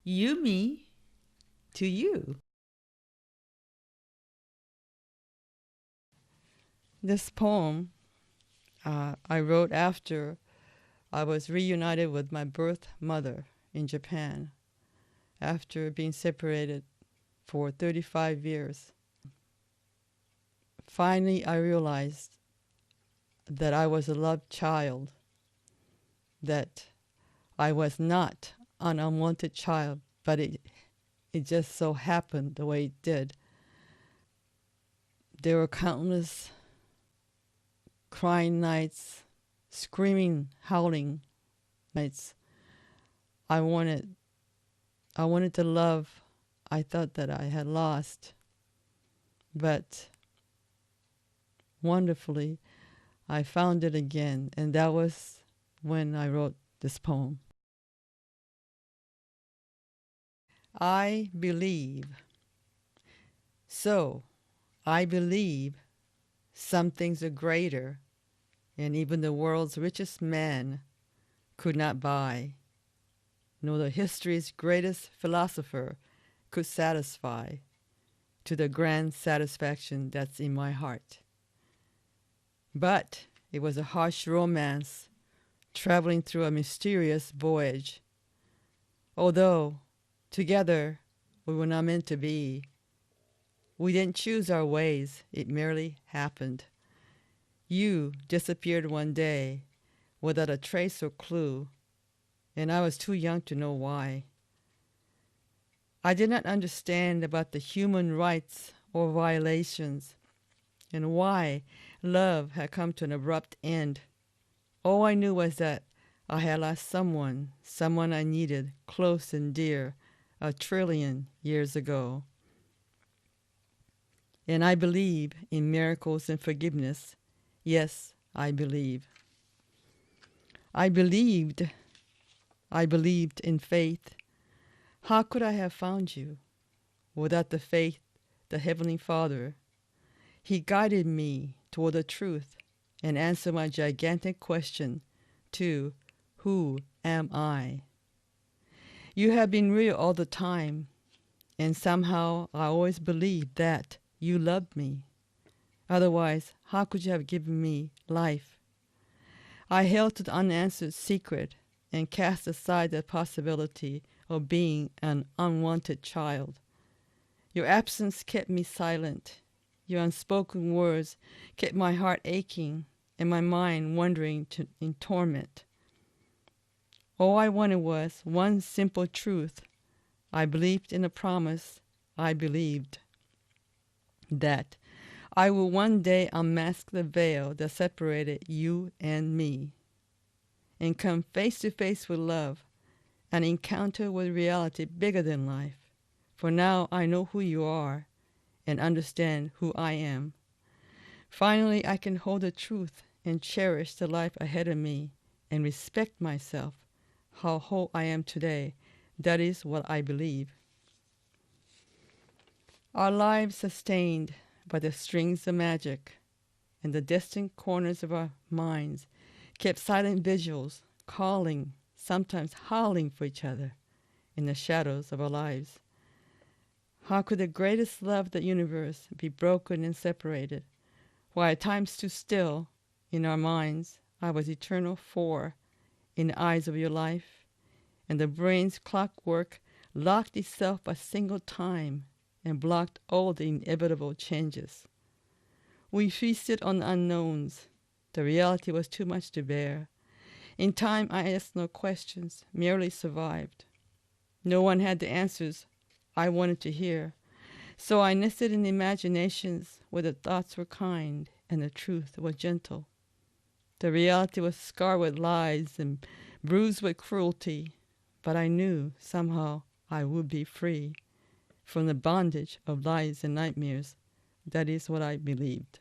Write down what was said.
You, me, to you. This poem I wrote after I was reunited with my birth mother in Japan after being separated for 35 years. Finally, I realized that I was a loved child, that I was not an unwanted child, but it just so happened the way it did. There were countless crying nights, screaming, howling nights. I wanted the love I thought that I had lost. But wonderfully, I found it again, and that was when I wrote this poem. I believe. So, I believe some things are greater, and even the world's richest man could not buy, nor the history's greatest philosopher could satisfy to the grand satisfaction that's in my heart. But it was a harsh romance traveling through a mysterious voyage. Although together we were not meant to be, we didn't choose our ways, it merely happened. You disappeared one day without a trace or clue, and I was too young to know why. I did not understand about the human rights or violations and why love had come to an abrupt end. All I knew was that I had lost someone I needed close and dear 1,000,000,000,000 years ago. And I believe in miracles and forgiveness. Yes, I believe. I believed in faith. How could I have found you without the faith, the Heavenly Father? He guided me toward the truth and answered my gigantic question to who am I? You have been real all the time, and somehow I always believed that you loved me. Otherwise, how could you have given me life? I held to the unanswered secret and cast aside the possibility of being an unwanted child. Your absence kept me silent. Your unspoken words kept my heart aching and my mind wandering in torment. All I wanted was one simple truth. I believed in a promise. I believed that I will one day unmask the veil that separated you and me and come face to face with love, an encounter with reality bigger than life. For now I know who you are and understand who I am. Finally, I can hold the truth and cherish the life ahead of me and respect myself, how whole I am today. That is what I believe. Our lives sustained by the strings of magic, and the distant corners of our minds kept silent vigils, calling, sometimes howling for each other in the shadows of our lives. How could the greatest love of the universe be broken and separated, while at times stood still in our minds? I was eternal for in the eyes of your life, and the brain's clockwork locked itself a single time and blocked all the inevitable changes. We feasted on the unknowns. The reality was too much to bear. In time, I asked no questions, merely survived. No one had the answers I wanted to hear, so I nested in imaginations where the thoughts were kind and the truth was gentle. The reality was scarred with lies and bruised with cruelty, but I knew somehow I would be free from the bondage of lies and nightmares. That is what I believed.